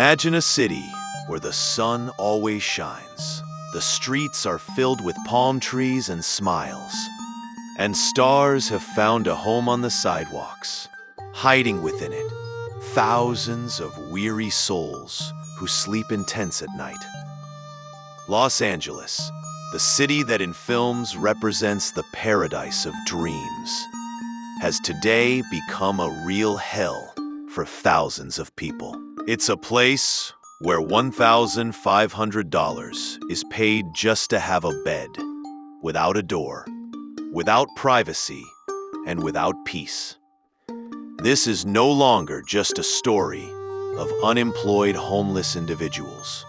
Imagine a city where the sun always shines. The streets are filled with palm trees and smiles. And stars have found a home on the sidewalks. Hiding within it, thousands of weary souls who sleep in tents at night. Los Angeles, the city that in films represents the paradise of dreams, has today become a real hell for thousands of people. It's a place where $1,500 is paid just to have a bed, without a door, without privacy, and without peace. This is no longer just a story of unemployed homeless individuals.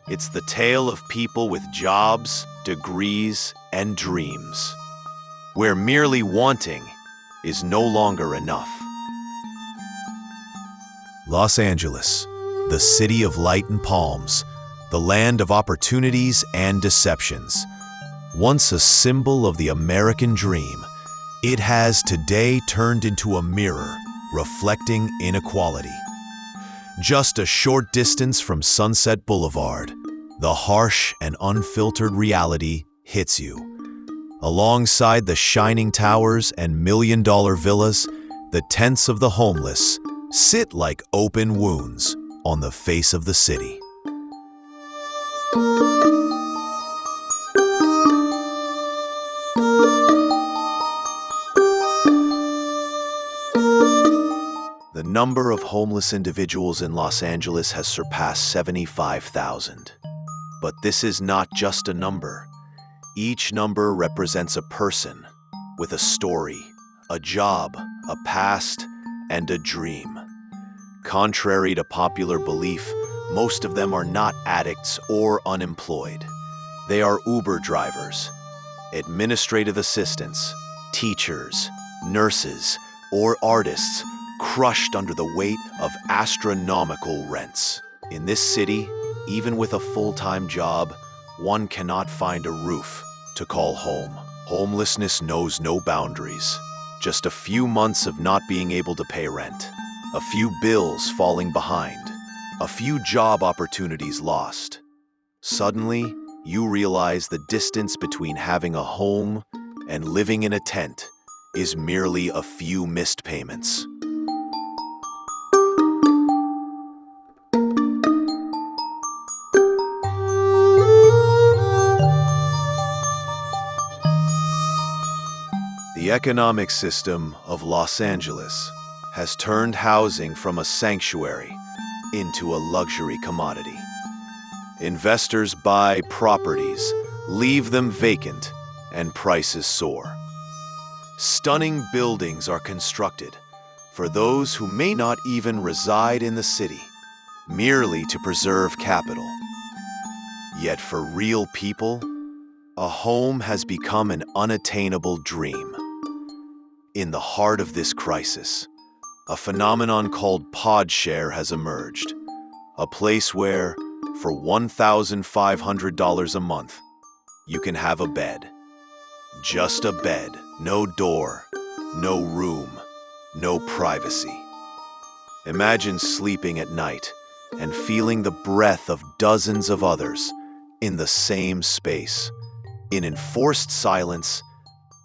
It's the tale of people with jobs, degrees, and dreams, where merely wanting is no longer enough. Los Angeles, the city of light and palms, the land of opportunities and deceptions. Once a symbol of the American dream, it has today turned into a mirror reflecting inequality. Just a short distance from Sunset Boulevard, the harsh and unfiltered reality hits you. Alongside the shining towers and million-dollar villas, the tents of the homeless sit like open wounds on the face of the city. The number of homeless individuals in Los Angeles has surpassed 75,000. But this is not just a number. Each number represents a person with a story, a job, a past, and a dream. Contrary to popular belief, most of them are not addicts or unemployed. They are Uber drivers, administrative assistants, teachers, nurses, or artists crushed under the weight of astronomical rents. In this city, even with a full-time job, one cannot find a roof to call home. Homelessness knows no boundaries. Just a few months of not being able to pay rent, a few bills falling behind, a few job opportunities lost. Suddenly, you realize the distance between having a home and living in a tent is merely a few missed payments. The economic system of Los Angeles has turned housing from a sanctuary into a luxury commodity. Investors buy properties, leave them vacant, and prices soar. Stunning buildings are constructed for those who may not even reside in the city, merely to preserve capital. Yet for real people, a home has become an unattainable dream. In the heart of this crisis, a phenomenon called PodShare has emerged, a place where, for $1,500 a month, you can have a bed. Just a bed, no door, no room, no privacy. Imagine sleeping at night and feeling the breath of dozens of others in the same space, in enforced silence,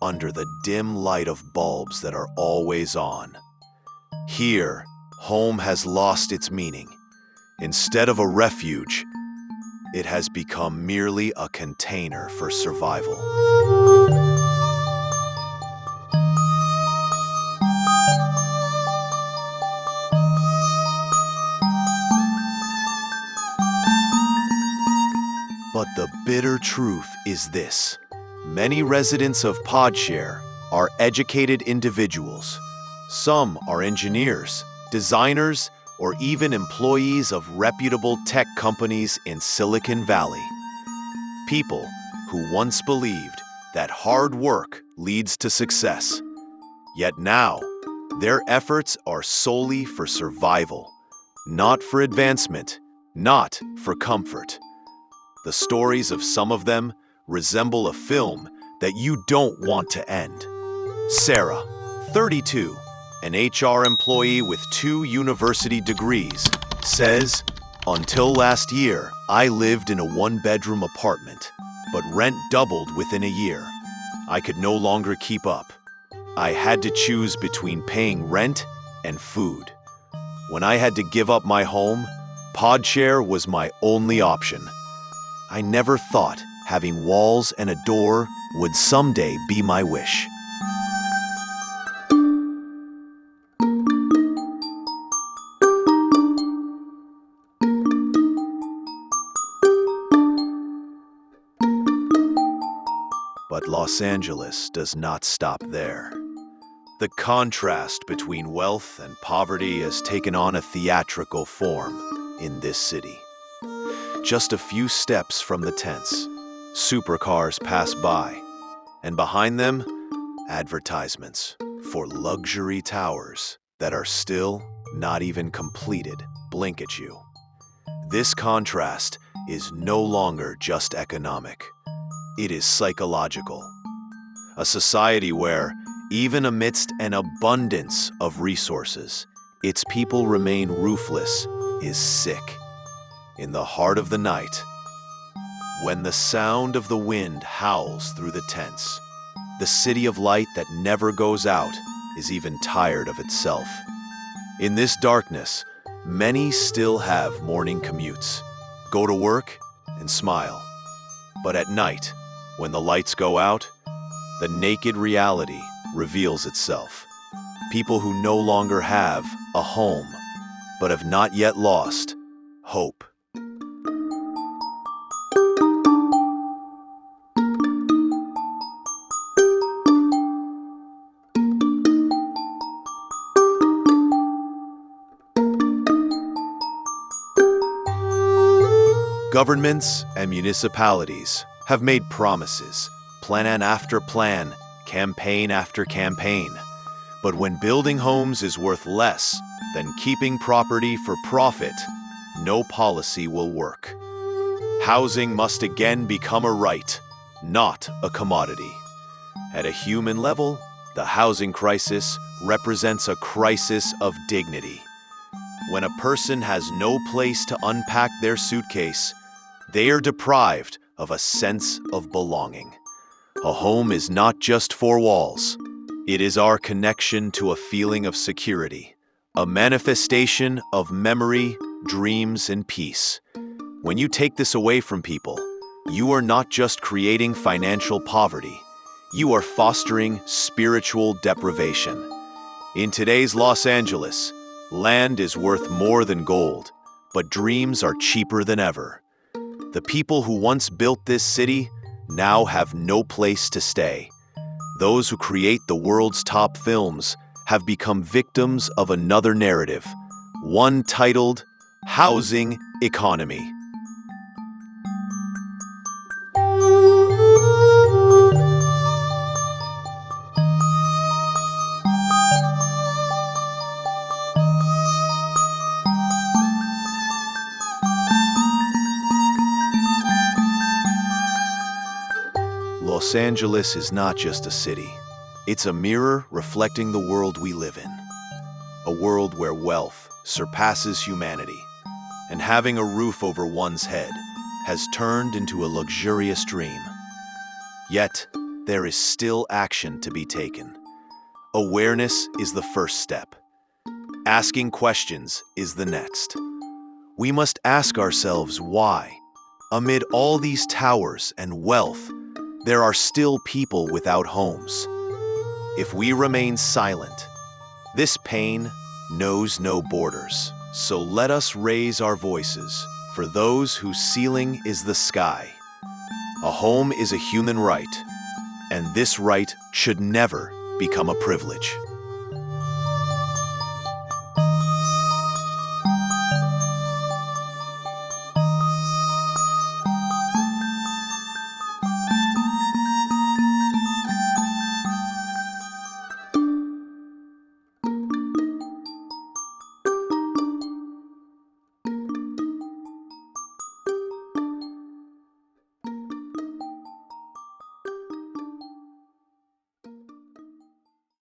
under the dim light of bulbs that are always on. Here, home has lost its meaning. Instead of a refuge, it has become merely a container for survival. But the bitter truth is this. Many residents of PodShare are educated individuals. Some are engineers, designers, or even employees of reputable tech companies in Silicon Valley. People who once believed that hard work leads to success. Yet now, their efforts are solely for survival, not for advancement, not for comfort. The stories of some of them resemble a film that you don't want to end. Sarah, 32, an HR employee with 2 university degrees, says, Until last year, I lived in a one-bedroom apartment, but rent doubled within a year. I could no longer keep up. I had to choose between paying rent and food. When I had to give up my home, PodShare was my only option. I never thought having walls and a door would someday be my wish. But Los Angeles does not stop there. The contrast between wealth and poverty has taken on a theatrical form in this city. Just a few steps from the tents, supercars pass by, and behind them, advertisements for luxury towers that are still not even completed blink at you. This contrast is no longer just economic. It is psychological. A society where, even amidst an abundance of resources, its people remain roofless is sick. In the heart of the night, when the sound of the wind howls through the tents, the city of light that never goes out is even tired of itself. In this darkness, many still have morning commutes, go to work and smile. But at night, when the lights go out, the naked reality reveals itself. People who no longer have a home, but have not yet lost hope. Governments and municipalities have made promises, plan after plan, campaign after campaign. But when building homes is worth less than keeping property for profit, no policy will work. Housing must again become a right, not a commodity. At a human level, the housing crisis represents a crisis of dignity. When a person has no place to unpack their suitcase, they are deprived of a sense of belonging. A home is not just four walls. It is our connection to a feeling of security, a manifestation of memory, dreams, and peace. When you take this away from people, you are not just creating financial poverty, you are fostering spiritual deprivation. In today's Los Angeles, land is worth more than gold, but dreams are cheaper than ever. The people who once built this city now have no place to stay. Those who create the world's top films have become victims of another narrative, one titled Housing Economy. Los Angeles is not just a city. It's a mirror reflecting the world we live in. A world where wealth surpasses humanity, and having a roof over one's head has turned into a luxurious dream. Yet, there is still action to be taken. Awareness is the first step. Asking questions is the next. We must ask ourselves why, amid all these towers and wealth, there are still people without homes. If we remain silent, this pain knows no borders. So let us raise our voices for those whose ceiling is the sky. A home is a human right, and this right should never become a privilege.